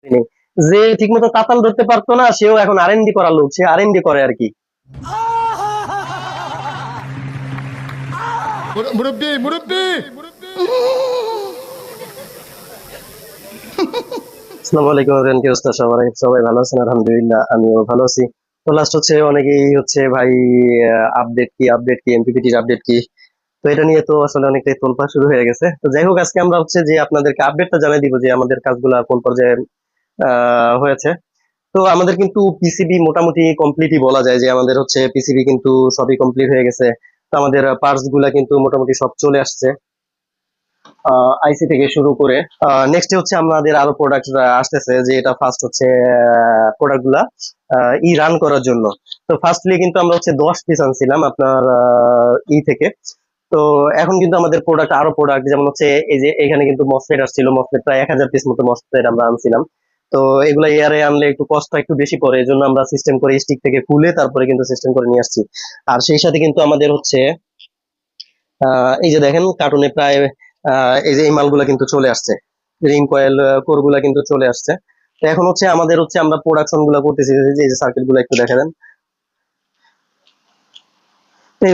নেই। যে ঠিকমতো তাতাল ধরতে পারতো না সেও এখন আরএনডি করার লোক, সে আরএনডি করে আর কি। মুরব্বি মুরব্বি আসসালামু আলাইকুম এভরিওয়ান, কি অবস্থা সবাই? সবাই ভালো আছেন? আলহামদুলিল্লাহ, আমিও ভালো আছি। তো লাস্ট হচ্ছে অনেকেই হচ্ছে ভাই আপডেট কি এমপিপিটির আপডেট কি, তো এটা নিয়ে তো আসলে অনেকটাই তোলপাড় শুরু হয়ে গেছে। তো যাই হোক, আজকে আমরা হচ্ছে যে আপনাদেরকে আপডেটটা জানিয়ে দিব যে আমাদের কাজগুলা কোন পর্যায়ে হয়েছে। তো আমাদের কিন্তু পিসিবি মোটামুটি কমপ্লিটই বলা যায়, যে আমাদের হচ্ছে পিসিবি কিন্তু সবই কমপ্লিট হয়ে গেছে। তো আমাদের পার্টস গুলা কিন্তু মোটামুটি সব চলে আসছে, আইসি থেকে শুরু করে। নেক্সট হচ্ছে আমাদের আরো প্রোডাক্ট আসতেছে, যে এটা ফার্স্ট হচ্ছে প্রোডাক্ট গুলা রান করার জন্য। তো ফার্স্টলি কিন্তু আমরা হচ্ছে 10 পিস আনছিলাম আপনার থেকে। তো এখন কিন্তু আমাদের প্রোডাক্ট আরো প্রোডাক্ট, যেমন হচ্ছে এই যে এখানে কিন্তু মসফেট আসছিল, মসফেট প্রায় 1000 পিস মতো মসফেট আমরা আনছিলাম। তো এগুলো এয়ারে আনলে একটু কষ্ট একটু বেশি পড়ে, এই জন্য আমরা সিস্টেম করে স্টিক থেকে খুলে তারপরে কিন্তু সিস্টেম করে নিয়ে আসছি। আর সেই সাথে কিন্তু আমাদের হচ্ছে এই যে দেখেন কার্টুনে প্রায় এই যে এই মালগুলা কিন্তু চলে আসছে, রিং কয়েল কোর গুলা কিন্তু চলে আসছে। তো এখন হচ্ছে আমাদের হচ্ছে আমরা প্রোডাকশন গুলা করতেছি, এই যে সার্কিট গুলা একটু দেখা দেন। এই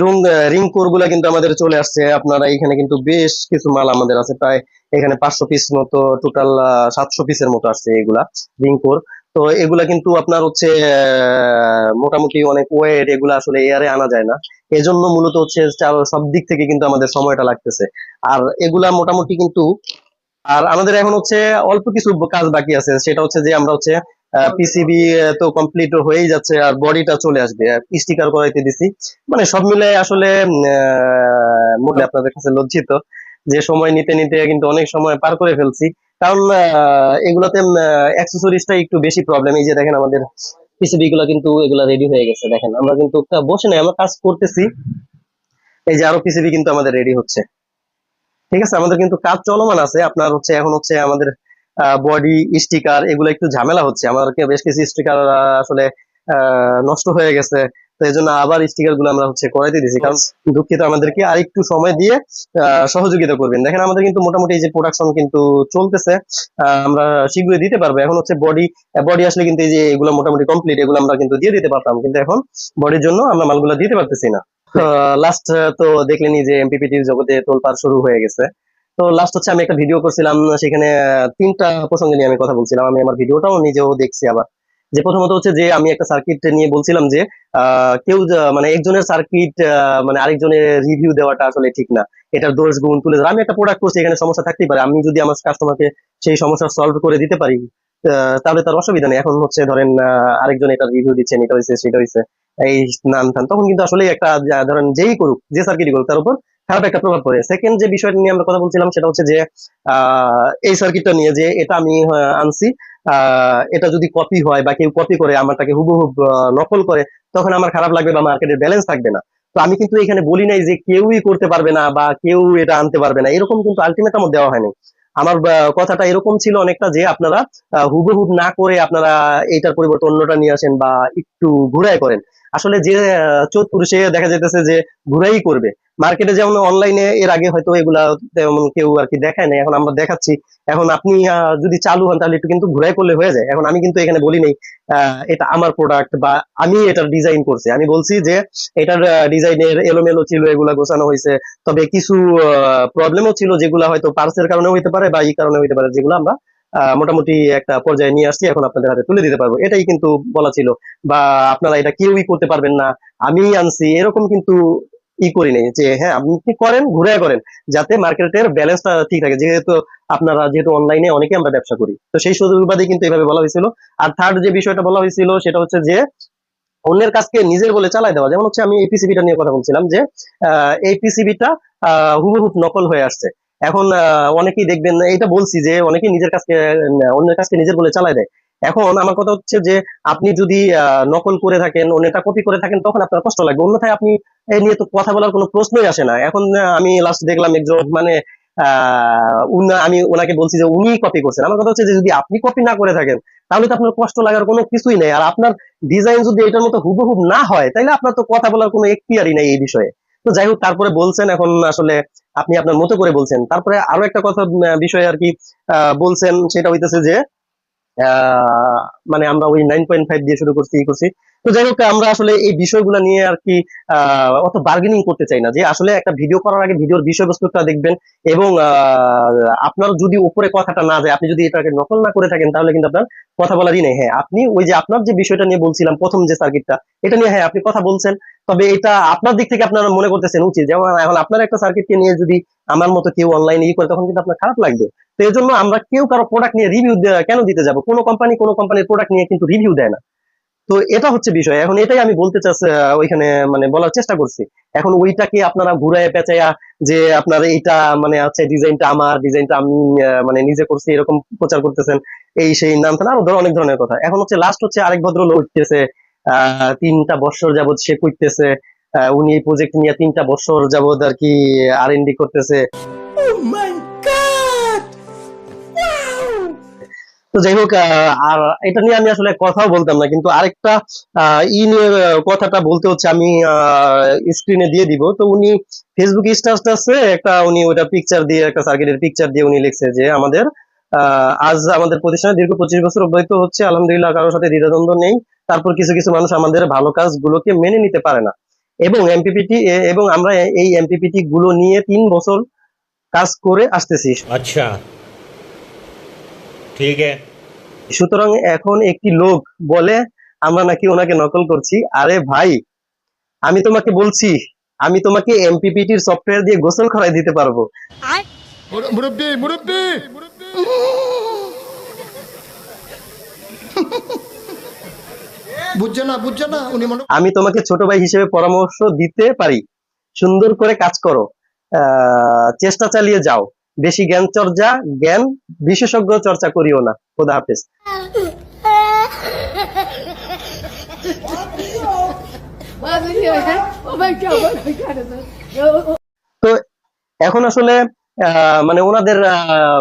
রিং কোর গুলা কিন্তু আমাদের চলে আসছে। আপনারা এখানে কিন্তু বেশ কিছু মাল আমাদের আছে, প্রায় এখানে 500 পিস মতো, টোটাল 700 পিসের মতো আসছে এগুলা রিং কোর। তো এগুলা কিন্তু আপনার হচ্ছে মোটামুটি অনেক ওয়েট, এগুলা আসলে এয়ারে আনা যায় না। এজন্য মূলত হচ্ছে সব দিক থেকে কিন্তু আমাদের সময়টা লাগতেছে। আর এগুলা মোটামুটি কিন্তু, আর আমাদের এখন হচ্ছে অল্প কিছু কাজ বাকি আছে, সেটা হচ্ছে যে আমরা হচ্ছে পিসিবি তো কমপ্লিট হয়েই যাচ্ছে, আর বডিটা চলে আসবে, স্টিকার করাইতে দিছি। মানে সব মিলে আসলে মূল্যে আপনাদের কাছে লজ্জিত যে সময় নিতে নিতে কিন্তু অনেক সময় পার করে ফেলছি। কারণ এগুলাতে অ্যাক্সেসরিজটা একটু বেশি প্রবলেম। এই যে দেখেন আমাদের পিসিবি গুলা কিন্তু এগুলা রেডি হয়ে গেছে, দেখেন আমরা কিন্তু বসে নাই, আমরা কাজ করতেছি। এই যে আরো পিসিবি কিন্তু আমাদের রেডি হচ্ছে, ঠিক আছে। আমাদের কিন্তু কাজ চলমান আছে। আপনার হচ্ছে এখন হচ্ছে আমাদের বডি স্টিকার এগুলো একটু ঝামেলা হচ্ছে, আমাদেরকে বেশ কিছু স্টিকার আসলে নষ্ট হয়ে গেছে। তো এই জন্য আবার স্টিকার গুলো আমরা হচ্ছে করাইতে দিছি, কারণ দুঃখিত, আমাদেরকে আর একটু সময় দিয়ে সহযোগিতা করবেন। দেখেন আমাদের কিন্তু মোটামুটি এই যে প্রোডাকশন কিন্তু চলতেছে, আমরা শীঘ্রই দিতে পারবো। এখন হচ্ছে বডি বডি আসলে কিন্তু এই যে এগুলো মোটামুটি কমপ্লিট, এগুলো আমরা কিন্তু দিয়ে দিতে পারতাম, কিন্তু এখন বডির জন্য আমরা মালগুলো দিতে পারতেছি না। লাস্ট তো দেখলেনি যে এমপিপিটির জগতে তোলপাড় শুরু হয়ে গেছে। তো লাস্ট হচ্ছে আমি একটা ভিডিও করছিলাম, সেখানে 3টা প্রসঙ্গে নিয়ে আমি কথা বলছিলাম। আমি আমার ভিডিওটাও নিজেও দেখছি আবার। যে প্রথমত হচ্ছে যে আমি একটা সার্কিট নিয়ে বলছিলাম যে কেউ মানে একজনের সার্কিট মানে আরেকজনের রিভিউ দেওয়াটা আসলে ঠিক না, এটার দোষ গুণ তুলে ধরা। আমি একটা প্রোডাক্ট করছি, এখানে সমস্যা থাকতেই পারে, আমি যদি আমার কাস্টমারকে সেই সমস্যা সলভ করে দিতে পারি তাহলে তার অসুবিধা নেই। এখন হচ্ছে ধরেন আরেকজন এটা রিভিউ দিচ্ছেন, এটা হয়েছে সেটা হয়েছে এই নান থান, তখন কিন্তু আসলে একটা ধরেন যেই করুক, যে সার্কিটই করুক, তার উপর খারাপ একটা প্রভাব পড়ে। সেকেন্ড যে বিষয়টা নিয়ে আমরা কথা বলছিলাম সেটা হচ্ছে যে এই সার্কিটটা নিয়ে, যে এটা আমি আনছি, এটা যদি কপি হয় বা কেউ কপি করে আমারটাকে হুবহুব নকল করে, তখন আমার খারাপ লাগবে বা মার্কেটের ব্যালেন্স থাকবে না। তো আমি কিন্তু এখানে বলি নাই যে কেউই করতে পারবে না বা কেউ এটা আনতে পারবে না, এরকম কিন্তু আলটিমেটাম দেওয়া হয়নি। আমার কথাটা এরকম ছিল অনেকটা, যে আপনারা হুবহুব না করে আপনারা এইটার পরিবর্তে অন্যটা নিয়ে আসেন বা একটু ঘুরায় করেন। আসলে যে চোর সে দেখা যাইতেছে যে ঘুরাই করবে। মার্কেটে যেমন অনলাইনে এর আগে হয়তো এগুলা তেমন কেউ আর কি দেখায় নাই, এখন আমরা দেখাচ্ছি। এখন আপনি যদি চালু হন তাহলে একটু কিন্তু ঘুরাই করলে হয়ে যায়। এখন আমি কিন্তু এখানে বলি নাই এটা আমার প্রোডাক্ট বা আমি এটার ডিজাইন করছি, আমি বলছি যে এটার ডিজাইনের এলোমেলো ছিল, এগুলা গোছানো হয়েছে। তবে কিছু প্রবলেমও ছিল, যেগুলা হয়তো পার্সের কারণে হইতে পারে বা এই কারণে হইতে পারে, যেগুলো আমরা মোটামুটি একটা পর্যায়ে নিয়ে আসছি, এখন আপনাদের হাতে তুলে দিতে পারবো, এটাই কিন্তু বলা ছিল। বা আপনারা এটা কেউই করতে পারবেন না, আমি আনছি, এরকম কিন্তু করি নাই। যে হ্যাঁ আপনি কি করেন, ঘুরে করেন, যাতে মার্কেটের ব্যালেন্সটা ঠিক থাকে। যেহেতু আপনারা যেহেতু অনলাইনে অনেকে আমরা ব্যবসা করি, তো সেই সুবাদে কিন্তু এভাবে বলা হয়েছিল। আর থার্ড যে বিষয়টা বলা হয়েছিল সেটা হচ্ছে যে অন্যের কাজকে নিজের বলে চালায় দেওয়া। যেমন হচ্ছে আমি এই পিসিবিটা নিয়ে কথা বলছিলাম, যে এই পিসিবিটা হুবহুব নকল হয়ে আসছে। এখন অনেকেই দেখবেন, এটা বলছি যে অনেকেই নিজের কাজকে অন্যের কাজকে নিজের বলে চালায় দেয়। এখন আমার কথা হচ্ছে যে আপনি যদি নকল করে থাকেন, অন্যটা কপি করে থাকেন, তখন আপনার কষ্ট লাগবে, অন্যথায় আপনি এই নিয়ে তো কথা বলার কোনো প্রশ্নই আসে না। এখন আমি লাস্ট দেখলাম একজন মানে আমি ওনাকে বলছি যে উনি কপি করছেন। আমার কথা হচ্ছে যে যদি আপনি কপি না করে থাকেন তাহলে তো আপনার কষ্ট লাগার কোনো কিছুই নেই। আর আপনার ডিজাইন যদি এটার মতো হুবহুব না হয়, তাহলে আপনার তো কথা বলার কোনো এখতিয়ারই নাই এই বিষয়ে। তো যাই হোক, তারপরে বলছেন, এখন আসলে আপনি আপনার মতো করে বলছেন। তারপরে আরো একটা কথা বিষয় আর কি বলছেন, সেটা হইতেছে যে মানে আমরা ওই 9.5 দিয়ে শুরু করছি ই করছি। তো যাই হোক, আমরা আসলে এই বিষয়গুলো নিয়ে আর কি অত বার্গেনিং করতে চাই না, যে আসলে একটা ভিডিও করার আগে ভিডিওর বিষয়বস্তুটা দেখবেন, এবং আপনার যদি উপরে কথাটা না যায়, আপনি যদি এটাকে নকল না করে থাকেন, তাহলে কিন্তু আপনার কথা বলারই নেই। হ্যাঁ, আপনি ওই যে আপনার যে বিষয়টা নিয়ে বলছিলাম প্রথম যে সার্কিটটা, এটা নিয়ে হ্যাঁ আপনি কথা বলছেন, তবে এটা আপনার দিক থেকে আপনারা মনে করতেছেন উচিত। যেমন এখন আপনার একটা সার্কিটকে নিয়ে যদি আমার মতো কেউ অনলাইনে ই করে, তখন কিন্তু আপনার খারাপ লাগবে। তো এই জন্য আমরা কেউ কারো প্রোডাক্ট নিয়ে রিভিউ কেন দিতে যাবো? কোনো কোম্পানির প্রোডাক্ট নিয়ে কিন্তু রিভিউ দেয় না। তো এটা হচ্ছে বিষয়। এখন এটাই আমি বলতে চাচ্ছি, ওইখানে মানে বলার চেষ্টা করছি। এখন ওইটাকে আপনারা ঘুরায় পেঁচাইয়া যে আপনার এইটা মানে আছে ডিজাইনটা আমার, ডিজাইনটা আমি মানে নিজে করছি এরকম প্রচার করতেছেন, এই সেই নাম থানা আরো অনেক ধরনের কথা। এখন হচ্ছে লাস্ট হচ্ছে আরেক ভদ্রলোক উঠতেছে, 3টা বছর যাবত সে করতেছে, উনি এই প্রজেক্ট নিয়ে 3টা বছর যাবত আর কি R&D করতেছে। তো যাই হোক, আর এটা নিয়ে আমি আসলে কথাও বলতাম না, কিন্তু আরেকটা ই নিয়ে কথাটা বলতে হচ্ছে, আমি স্ক্রিনে দিয়ে দিব। তো উনি ফেসবুক স্ট্যাটাসে একটা উনি ওটা পিকচার দিয়ে, একটা সার্কিটের পিকচার দিয়ে উনি লিখছে যে আমাদের আজ আমাদের প্রতিষ্ঠানে দীর্ঘ 25 বছর অব্যাহত হচ্ছে, আলহামদুলিল্লাহ কারোর সাথে দ্বিধাদ্বন্দ্ব নেই। তারপর কিছু কিছু মানুষ আমাদের ভালো কাজগুলোকে মেনে নিতে পারে না, এবং এমপিপিটি এবং আমরা এই এমপিপিটি গুলো নিয়ে 3 বছর কাজ করে আসতেছি। अच्छा ठीक है। সুতরাং এখন একটি লোক বলে আমরা নাকি ওনাকে নকল করছি। আরে ভাই, আমি তোমাকে বলছি, আমি তোমাকে এমপিপিটির সফটওয়্যার দিয়ে গোসল করাই দিতে পারবো। মুরব্বি মুরব্বি বুঝছে না উনি মনে আমি তোমাকে ছোট ভাই হিসেবে পরামর্শ দিতে পারি, সুন্দর করে কাজ করো, চেষ্টা চালিয়ে যাও, বেশি জ্ঞান বিশেষজ্ঞ চর্চা করিও না। খোদা হাফেজ। তো এখন আসলে মানে ওনাদের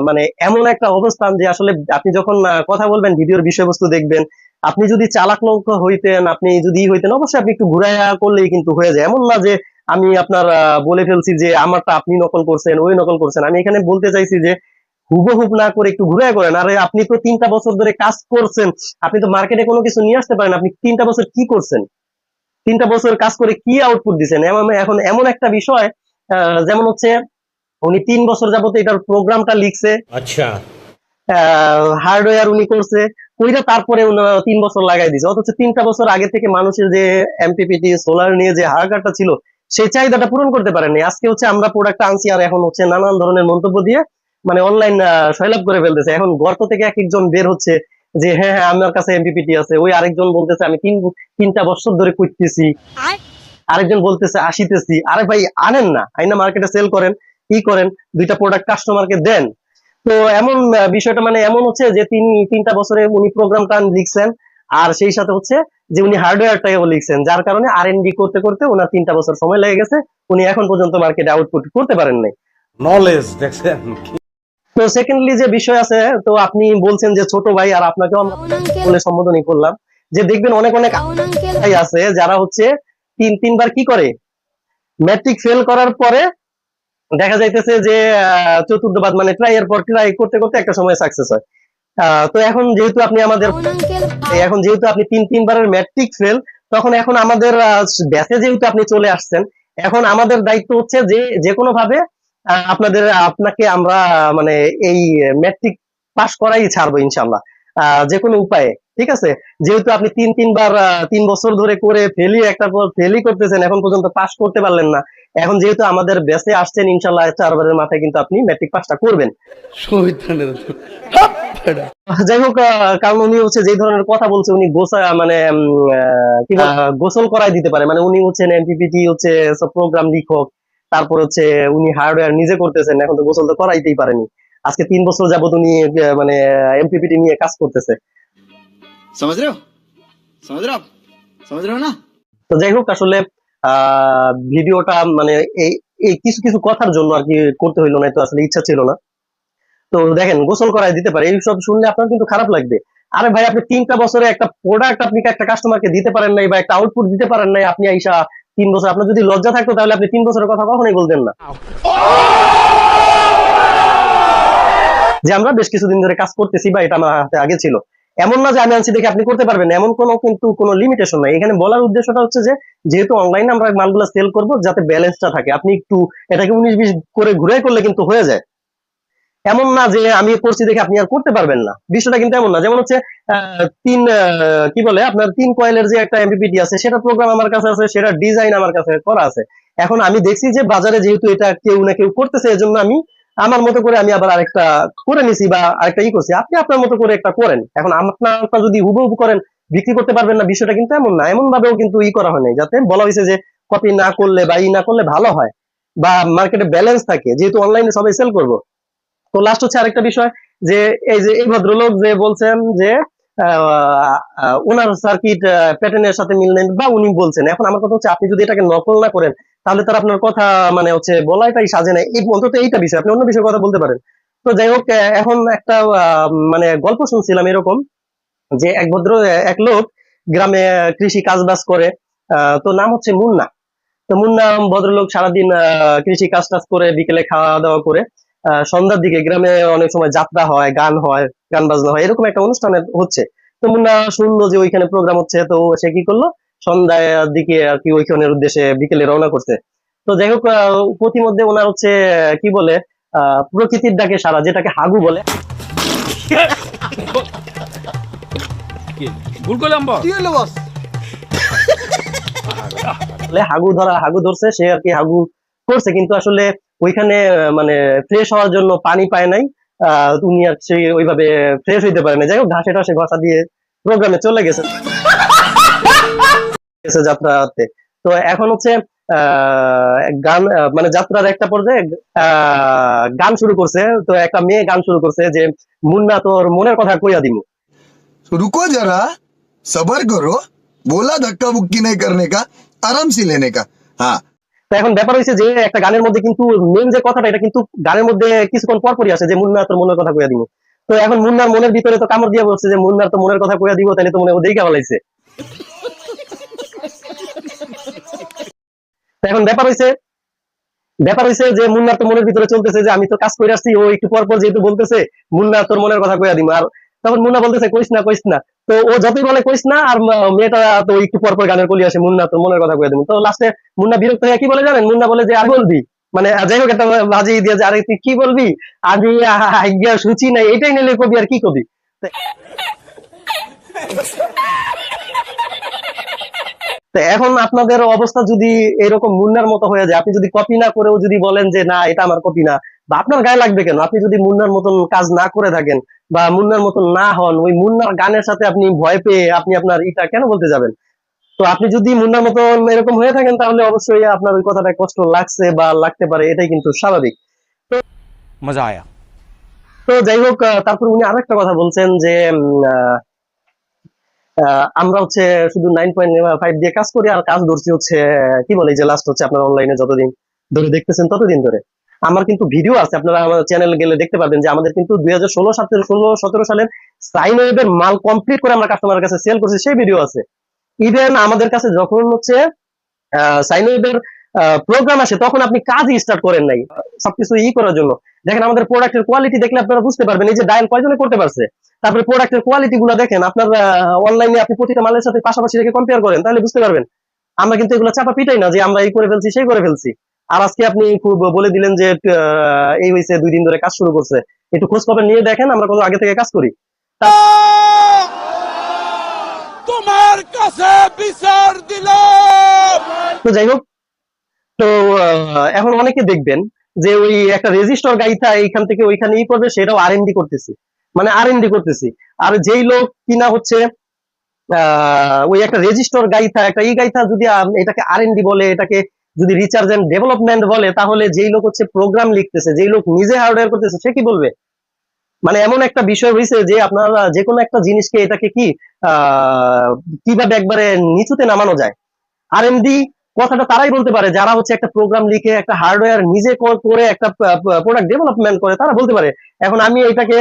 মানে এমন একটা অবস্থান যে আসলে আপনি যখন কথা বলবেন, ভিডিওর বিষয়বস্তু দেখবেন, আপনি যদি চালাক লোক হইতেন, আপনি যদি হইতেন, অবশ্যই আপনি একটু ঘুরাইয়া করলেই কিন্তু হয়ে যায়। এমন না যে আমি আপনার বলে ফেলছি যে আমারটা আপনি নকল করছেন, ওই নকল করছেন। আমি এখানে বলতে চাইছি যে হুবহুব না করে একটু ঘুরাই করেন। আরে আপনি তো 3টা বছর ধরে কাজ করছেন, আপনি তো মার্কেটে কোনো কিছু নিয়ে আসতে পারেন। আপনি 3টা বছর কি করছেন? 3টা বছর কাজ করে কি আউটপুট দিচ্ছেন? এখন এমন একটা বিষয়, যেমন হচ্ছে উনি 3 বছর যাবত এটার প্রোগ্রামটা লিখছে, अच्छा হার্ডওয়্যার উনি করছে, ওইটা তারপরে 3 বছর লাগাই দিছে। অথচ 3টা বছর আগে থেকে মানুষের যে এমপিপিটি সোলার নিয়ে যে হাহাকারটা ছিল, সেই চাহিদাটা পূরণ করতে পারেননি। আজকে হচ্ছে আমরা প্রোডাক্টটা আনছি, আর এখন হচ্ছে নানান ধরনের মন্তব্য দিয়ে মানে অনলাইন সয়লাভ করে ফেলতেছে। এখন গর্ত থেকে এক একজন বের হচ্ছে যে হ্যাঁ হ্যাঁ আমার কাছে এমপিপিটি আছে, ওই আরেকজন বলতেছে আমি 3টা বছর ধরে করতেছি, আরেকজন বলতেছে আসিতেছি। আরে ভাই, আনেন না, আইনা মার্কেটে সেল করেন, কি করেন, 2টা প্রোডাক্ট কাস্টমারকে দেন। তো এমন বিষয়টা মানে এমন হচ্ছে যে 3টা বছরে উনি প্রোগ্রামটা লিখছেন, আর সেই সাথে হচ্ছে যে উনি হার্ডওয়্যারটাও লিখছেন, যার কারণে R&D করতে করতে ওনার 3টা বছর সময় লেগে গেছে। উনি এখন পর্যন্ত মার্কেটে আউটপুট করতে পারেন নাই। नॉलेज দেখছেন। তো সেকেন্ডলি যে বিষয় আছে, তো আপনি বলছেন যে ছোট ভাই, আর আপনাকেও আমরা বলে সম্বোধনই করলাম, যে দেখবেন অনেক অনেক ভাই আছে যারা হচ্ছে 3-3বার কি করে, ম্যাট্রিক ফেল করার পরে দেখা যাইতেছে যে চতুর্থবার মানে ট্রাই এর পর ট্রাই করতে করতে একটা সময় সাকসেস হয়। তো এখন যেহেতু আপনি আমাদের এখন যেহেতু আপনি 3-3বারের ম্যাট্রিক ফেল, তখন এখন আমাদের ব্যাচে যেহেতু আপনি চলে আসছেন, এখন আমাদের দায়িত্ব হচ্ছে যে যে কোনো ভাবে আপনাকে আমরা মানে এই ম্যাট্রিক পাস করাই ছাড়বো ইনশাল্লাহ, যে কোনো উপায়ে। ঠিক আছে, যেহেতু আপনি 3-3বার 3 বছর ধরে করে ফেলি, একটা পর ফেলি করতেছেন, এখন পর্যন্ত পাস করতে পারলেন না। এখন যেহেতু আমাদের ব্যাচে আসছেন, ইনশাল্লাহ 4বারের মাথায় কিন্তু আপনি ম্যাট্রিক পাসটা করবেন। যাই হোক, কারণ উনি হচ্ছে যে ধরনের কথা বলছে, উনি মানে গোসল করাই দিতে পারে। মানে উনি হচ্ছেন এমপিপিটি হচ্ছে প্রোগ্রাম লিখক, তারপর হচ্ছে উনি হার্ডওয়্যার নিজে করতেছেন, এখন তো গোসল তো করাইতেই পারেনি। আজকে 3 বছর যাবত উনি মানে এমপিপিটি নিয়ে কাজ করতেছে। समझ रहे हो समझ रहे हो ना। তো যাই হোক, আসলে ভিডিওটা মানে এই এই কিছু কিছু কথার জন্য আর কি করতে হইলো না, তো আসলে ইচ্ছা ছিল না। তো দেখেন, গোসল করাই দিতে পারে, এইসব শুনলে আপনার কিন্তু খারাপ লাগবে। আরে ভাই, আপনি 3টা বছরে একটা প্রোডাক্ট আপনি একটা কাস্টমারকে দিতে পারেন নাই, বা একটা আউটপুট দিতে পারেন নাই, আপনি আইসা 3 বছর, আপনার যদি লজ্জা থাকতো তাহলে আপনি 3 বছরের কথা কখনোই বলতেন না, যে আমরা বেশ কিছুদিন ধরে কাজ করতেছি বা এটা আমার হাতে আগে ছিল। এমন না যে আমি আনছি দেখে আপনি করতে পারবেন না, এমন কোনো লিমিটেশন নাই। এখানে বলার উদ্দেশ্যটা হচ্ছে যে যেহেতু অনলাইনে আমরা মালগুলো সেল করব যাতে ব্যালেন্সটা থাকে, আপনি একটু এটাকে 19-20 করে ঘুরে করলে কিন্তু হয়ে যায়। এমন না যে আমি করছি দেখে আপনি আর করতে পারবেন না, বিষয়টা কিন্তু এমন না। যেমন হচ্ছে কি বলে আপনার 3 কয়েলের যে একটা এমপিপিটি আছে, সেটা প্রোগ্রাম আমার কাছে আছে, সেটা ডিজাইন আমার কাছে করা আছে। এখন আমি দেখছি যে বাজারে যেহেতু এটা কেউ না কেউ করতেছে, এজন্য আমি আমার মতো করে আমি আবার আরেকটা করে নিছি বা আরেকটা করছি। আপনি আপনার মতো করে একটা করেন। এখন আপনারটা যদি হুবহু করেন, বিক্রি করতে পারবেন না, বিষয়টা কিন্তু এমন না। এমন ভাবেও কিন্তু করা হয় নাই, যাতে বলা হয়েছে যে কপি না করলে বা না করলে ভালো হয় বা মার্কেটে ব্যালেন্স থাকে, যেহেতু অনলাইনে সবাই সেল করবো। তো লাস্ট হচ্ছে আরেকটা বিষয়, যে এই ভদ্রলোক যে বলছেন যে ওনার সার্কিট প্যাটার্নের সাথে মিল নেই বা উনি বলছেন, এখন আমার কথা হচ্ছে আপনি যদি এটাকে নকল না করেন তাহলে তার আপনার কথা মানে হচ্ছে বলাটাই সাজে না। এই অন্তত এইটা বিষয়, আপনি অন্য বিষয়ে কথা বলতে পারেন। তো যাই হোক, এখন একটা মানে গল্প শুনছিলাম এরকম, যে এক লোক গ্রামে কৃষি কাজ বাজ করে। তো নাম হচ্ছে মুন্না। তো মুন্না ভদ্রলোক সারাদিন কৃষি কাজ টাজ করে বিকেলে খাওয়া দাওয়া করে সন্ধ্যার দিকে গ্রামে অনেক সময় যাত্রা হয়, গান হয়, গান বাজনা হয়, এরকম একটা অনুষ্ঠানে হচ্ছে। তো মুন্না শুনলো যে ওইখানে প্রোগ্রাম হচ্ছে, তো সে কি করলো, সন্ধ্যার দিকে আর কি ওইখানের উদ্দেশ্যে বিকেলে রওনা করছে। তো যাই হোক, প্রতিমধ্যে ওনার হচ্ছে কি বলে প্রকৃতির ডাকে সারা, যেটাকে হাগু বলে। ভুল করলাম বস। হাগু ধরছে সে আর কি, হাগু করছে, কিন্তু আসলে ওইখানে মানে ফ্রেশ হওয়ার জন্য পানি পায় নাই। উনি আর সে ওইভাবে ফ্রেশ হইতে পারে না। যাই হোক, ঘাসে টাসে ঘষা দিয়ে প্রোগ্রামে চলে গেছে যাত্রাতে। তো এখন হচ্ছে গান মানে যাত্রার একটা পর্যায়ে গান শুরু করছে। তো একটা মেয়ে গান শুরু করছে যে মুন্না তোর মনের কথা কইয়া দিমু। तो रुको जरा सबर करो बोला धक्का बुक्की नहीं करने का आराम से लेने का हाँ তো এখন ব্যাপার হয়েছে যে একটা গানের মধ্যে কিন্তু মেন যে কথাটা, এটা কিন্তু গানের মধ্যে কিছুক্ষণ পর পরই আসে যে মুন্না তোর মনের কথা কইয়া দিব। তো এখন মুন্নার মনের ভিতরে তো কামড় দিয়ে বলছে যে মুন্নার তো মনের কথা কইয়া দিব, তাহলে তো মনে ও দেখা বলাইছে। তো এখন ব্যাপার হয়েছে যে মুন্নার তো মনের ভিতরে চলতেছে যে আমি তো কাজ করে আসছি, ও একটু পর পর যেহেতু বলতেছে মুন্না তোর মনের কথা কইয়া দিব, আর তখন মুন্না বলতেছে কইস না। তো ও যতই বলে কইস না, আর মেয়েটা তো একটু পর পর গানের কলি আসে মুন্না তোর মনের কথা কইয়া দিব। তো লাস্টে মুন্না বিরক্ত হয়ে কি বলে জানেন, মুন্না বলে যে আর বলবি, মানে যাই হোক একটা বাজি দিয়ে যে আরে তুই কি বলবি, আমি আজ্ঞা সুচি নাই, এটাই নিলে কবি, আর কি কবি। তো এখন আপনাদের অবস্থা যদি এরকম মুন্নার মতো হয়ে যায়, আপনি যদি কপি না করেও যদি বলেন যে না এটা আমার কপি না, বা আপনার গায়ে লাগবে কেন, আপনি যদি মুন্নার মতন কাজ না করে থাকেন বা মুন্নার মতন না হন, ওই মুন্নার গানের সাথে আপনি ভয় পেয়ে আপনি আপনার এটা কেন বলতে যাবেন? তো আপনি যদি মুন্নার মতন এরকম হয়ে থাকেন, তাহলে অবশ্যই আপনার ওই কথাটা কষ্ট লাগছে বা লাগতে পারে, এটাই কিন্তু স্বাভাবিক। মজা আয়া। তো যাই হোক, তারপর উনি আরো একটা কথা বলছেন যে আমরা হচ্ছে শুধু 9.5 দিয়ে কাজ করি, আর কাজ ধরছি হচ্ছে কি বলে যে লাস্ট হচ্ছে আপনার অনলাইনে যতদিন ধরে দেখতেছেন ততদিন ধরে। আমার কিন্তু ভিডিও আছে, আপনারা আমার চ্যানেল গেলে দেখতে পাবেন যে আমাদের কিন্তু 2016-17 সালের সাইন ওয়েবের মাল কমপ্লিট করে আমরা কাস্টমারের কাছে সেল করছি, সেই ভিডিও আছে। ইভেন আমাদের কাছে যখন হচ্ছে সাইন ওয়েবের প্রোগ্রাম আসে, তখন আপনি কাজই স্টার্ট করেন নাই সবকিছু করার জন্য। দেখেন আমাদের প্রোডাক্টের কোয়ালিটি দেখলে আপনারা বুঝতে পারবেন, এই যে ডায়াল কয়জনে করতে পারছে। তারপরে প্রোডাক্টের কোয়ালিটি গুলো দেখেন, আপনার অনলাইনে আপনি প্রতিটা মালের সাথে পাশাপাশি রেখে কম্পেয়ার করেন, তাহলে বুঝতে পারবেন। আমরা কিন্তু এগুলো চাপা পিটাই না যে আমরা এই করে ফেলছি সেই করে ফেলছি। আর আজকে আপনি খুব বলে দিলেন যে এই হয়েছে 2 দিন ধরে কাজ শুরু করছে, একটু খোঁজ খবর নিয়ে দেখেন আমরা কত আগে থেকে কাজ করি। তোমার কাছে বিচার দিলাম। তো যাই হোক, তো এখন অনেকে দেখবেন যে ওই একটা রেজিস্টার গাইথা এইখান থেকে ওইখানে করবে, সেটাও আরএনডি করতেছি, মানে আরএনডি করতেছি। আর যেই লোক কিনা হচ্ছে ওই একটা রেজিস্টার গাইথা একটা গাইথা যদি এটাকে আরএনডি বলে, এটাকে যদি রিসার্চ এন্ড ডেভেলপমেন্ট বলে, তাহলে যেই লোক হচ্ছে প্রোগ্রাম লিখতেছে, যেই লোক নিজে হার্ডওয়্যার করতেছে, সে কি বলবে? মানে এমন একটা বিষয় হয়েছে যে আপনারা যে কোনো একটা জিনিসকে এটাকে কি কিভাবে একবারে নিচুতে নামানো যায়। আরএমডি কথাটা তারাই বলতে পারে যারা হচ্ছে একটা প্রোগ্রাম লিখে একটা হার্ডওয়্যার নিজে করে একটা প্রোডাক্ট ডেভেলপমেন্ট করে, তারা বলতে পারে। এখন আমি এটাকে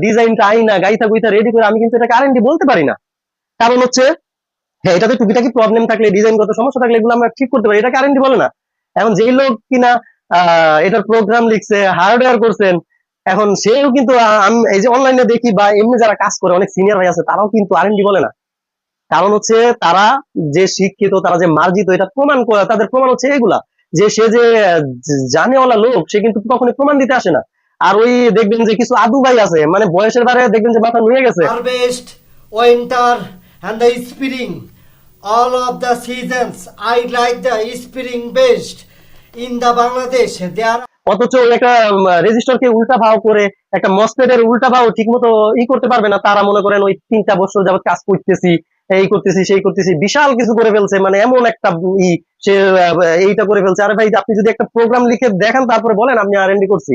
ডিজাইনটা আইনা গাইথা গুইথা রেডি করে আমি কিন্তু এটাকে আরএনডি বলতে পারি না। কারণ হচ্ছে হ্যাঁ, এটাতে টুকিটাকি প্রবলেম থাকলে, ডিজাইনগত সমস্যা থাকলে এগুলো আমরা ঠিক করতে পারি, এটাকে আরএনডি বলে না। এখন যেই লোক কিনা এটার প্রোগ্রাম লিখছে, হার্ডওয়্যার করছেন, এখন সেও কিন্তু আমি এই যে অনলাইনে দেখি বা এমনি যারা কাজ করে অনেক সিনিয়র ভাই আছে তারাও কিন্তু আরএনডি বলে না। কারণ হচ্ছে তারা যে শিক্ষিত, তারা যে মার্জিত, এটা প্রমাণ করে, তাদের প্রমাণ হচ্ছে এগুলা, যে সে যে জানেওয়ালা লোক সে কিন্তু কখনো প্রমাণ দিতে আসে না। আর ওই দেখবেন যে কিছু আদু ভাই আছে, মানে বয়সের বারে দেখবেন যে মাথা নুয়ে গেছে। Harvest, winter, and the spring. All of the seasons, I like the spring best. In the Bangladesh, there অথচ ওই একটা রেজিস্টারকে উল্টা ভাও করে একটা মসপেডের উল্টা ভাও ঠিক মতো করতে পারবে না। তারা মনে করেন ওই 3টা বছর যাবত কাজ করতেছি, এই করতেছি সেই করতেছি, বিশাল কিছু করে ফেলছে, মানে এমন একটা ই সে এইটা করে ফেলছে। আরে ভাই, আপনি যদি একটা প্রোগ্রাম লিখে দেখেন তারপরে বলেন আপনি আরএনডি করছি,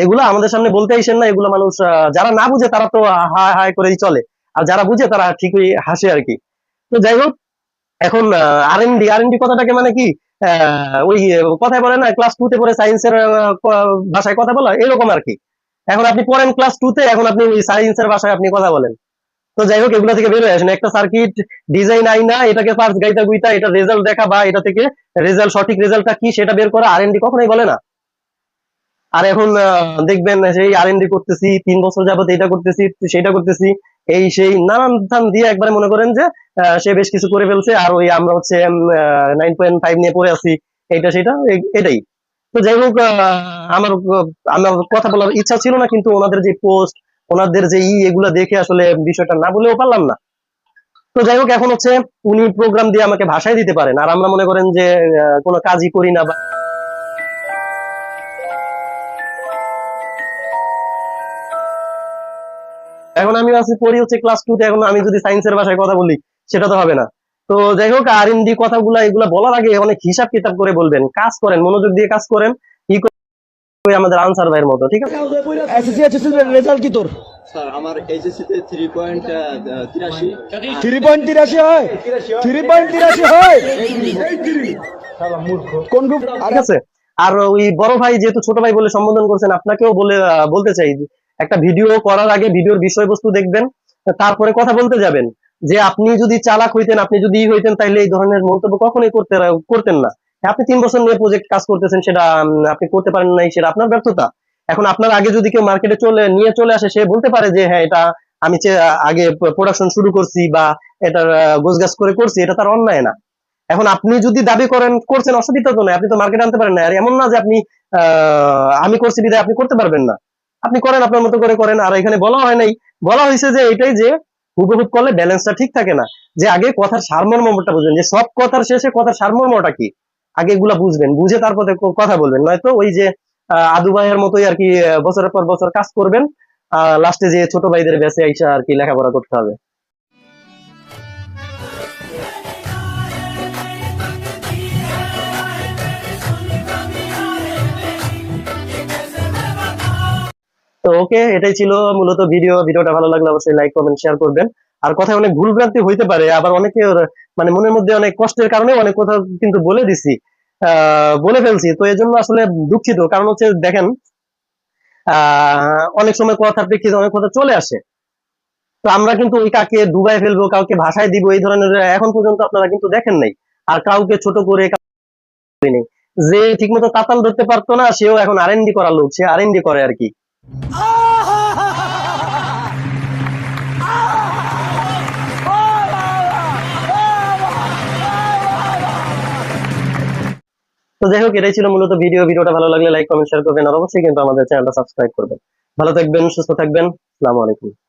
এগুলো আমাদের সামনে বলতে আইসেন না। এগুলো মানুষ যারা না বুঝে তারা তো হায় হায় করেই চলে, আর যারা বুঝে তারা ঠিকই হাসে আর কি। তো যাই হোক, এখন আরএনডি আরএনডি কথাটাকে মানে কি, ওই কথায় বলে না ক্লাস 2 তে পড়ে সায়েন্সের ভাষায় কথা বলা, এরকম আর কি। এখন আপনি পড়েন ক্লাস 2 তে, এখন আপনি ওই সায়েন্সের ভাষায় আপনি কথা বলেন। তো যাই হোক, এগুলা থেকে বের হয়ে আসেন। একটা সার্কিট ডিজাইন আইনা এটাকে পার্টস গাইতা গুইতা এটা রেজাল্ট দেখা, বা এটা থেকে রেজাল্ট, সঠিক রেজাল্টটা কি সেটা বের করা আরএনডি কখনোই বলে না। আর এখন দেখবেন সেই আরএনডি করতেছি 3 বছর যাবত, এটা করতেছি সেটা করতেছি, এই সেই নানান ধান দিয়ে একবারে মনে করেন যে সে বেশ কিছু করে ফেলছে। আর ওই আমরা হচ্ছে 9.5 নিয়ে পড়ে আছি, এইটা সেটা এটাই। তো যাই হোক, আমার কথা বলার ইচ্ছা ছিল না, কিন্তু ওনাদের যে পোস্ট, ওনাদের যে এগুলা দেখে আসলে বিষয়টা না বলেও পারলাম না। তো যাই হোক, এখন হচ্ছে উনি প্রোগ্রাম দিয়ে আমাকে ভাষায় দিতে পারেন, আর আমরা মনে করেন যে কোনো কাজই করি না। বা এখন আমি আছি পড়ি হচ্ছে ক্লাস 2 তে, এখন আমি যদি সায়েন্সের ভাষায় কথা বলি সেটা তো হবে না। তো যাই হোক, আরএনডি কথাগুলা এগুলা বলার আগে অনেক হিসাব কিতাব করে বলবেন, কাজ করেন, মনোযোগ দিয়ে কাজ করেন, করে আমাদের আনসার ভাইয়ের মতো, ঠিক আছে? SSC রেজাল্ট কি তোর? স্যার আমার এইচএসসিতে 3.83 3.83 হয়? 3.83 হয়? কোন গ্রুপ? ঠিক আছে। আর ওই বড় ভাই যেহেতু ছোট ভাই বলে সম্বোধন করছেন, আপনাকেও বলতে চাই যে একটা ভিডিও করার আগে ভিডিওর বিষয়বস্তু দেখবেন, তারপরে কথা বলতে যাবেন। যে আপনি যদি চালাক হইতেন, আপনি যদি হইতেন, তাইলে এই ধরনের মন্তব্য কখনোই করতেন না। আপনি 3 বছর নিয়ে প্রজেক্ট কাজ করতেছেন, সেটা আপনি করতে পারেন নাই, সেটা আপনার ব্যর্থতা। এখন আপনার আগে যদি কেউ মার্কেটে চলে আসে, সে বলতে পারে যে হ্যাঁ, এটা আমি আগে প্রোডাকশন শুরু করছি বা এটার গোছগাছ করে করছি, এটা তার অন্যায় না। এখন আপনি যদি দাবি করছেন, অসুবিধা তো নাই, আপনি তো মার্কেটে আনতে পারেন না। আর এমন না যে আপনি আমি করছি বিধায় আপনি করতে পারবেন না। আপনি করেন, আপনার মতো করে করেন। আর এখানে বলা হয় নাই, বলা হয়েছে যে এটাই যে হুবহুব করলে ব্যালেন্সটা ঠিক থাকে না। যে আগে কথার সারমর্মটা বুঝবেন, যে সব কথার শেষে কথার সারমর্মটা কি, আগে এগুলা বুঝবেন, বুঝে তারপরে কথা বলবেন। নয়তো ওই যে আদু ভাইয়ের মতোই আর কি, বছরের পর বছর কাজ করবেন, লাস্টে যে ছোট ভাইদের ব্যাচে আইসা আর কি লেখাপড়া করতে হবে। তো ওকে, এটাই ছিল মূলত ভিডিওটা ভালো লাগলে অবশ্যই লাইক কমেন্ট শেয়ার করবেন। আর কথায় অনেক ভুল ভ্রান্তি হইতে পারে, আবার অনেকে মানে মনের মধ্যে অনেক কষ্টের কারণে অনেক কথা কিন্তু বলে ফেলছি। তো এই জন্য আসলে দুঃখিত। কারণ হচ্ছে দেখেন, অনেক সময় কথার প্রেক্ষিতে অনেক কথা চলে আসে। তো আমরা কিন্তু ওই কাকে ডুবাই ফেলবো, কাউকে ভাষায় দিব, এই ধরনের এখন পর্যন্ত আপনারা কিন্তু দেখেন নাই। আর কাউকে ছোট করে নেই। যে ঠিকমতো তাতাল ধরতে পারতো না, সেও এখন আরএনডি করার লোক, সে আরএনডি করে আর কি। তো যাই হোক, এটাই ছিল মূলত ভিডিওটা ভালো লাগলে লাইক কমেন্ট শেয়ার করবেন, আর অবশ্যই কিন্তু আমাদের চ্যানেলটা সাবস্ক্রাইব করবেন। ভালো থাকবেন, সুস্থ থাকবেন। আসসালামু আলাইকুম।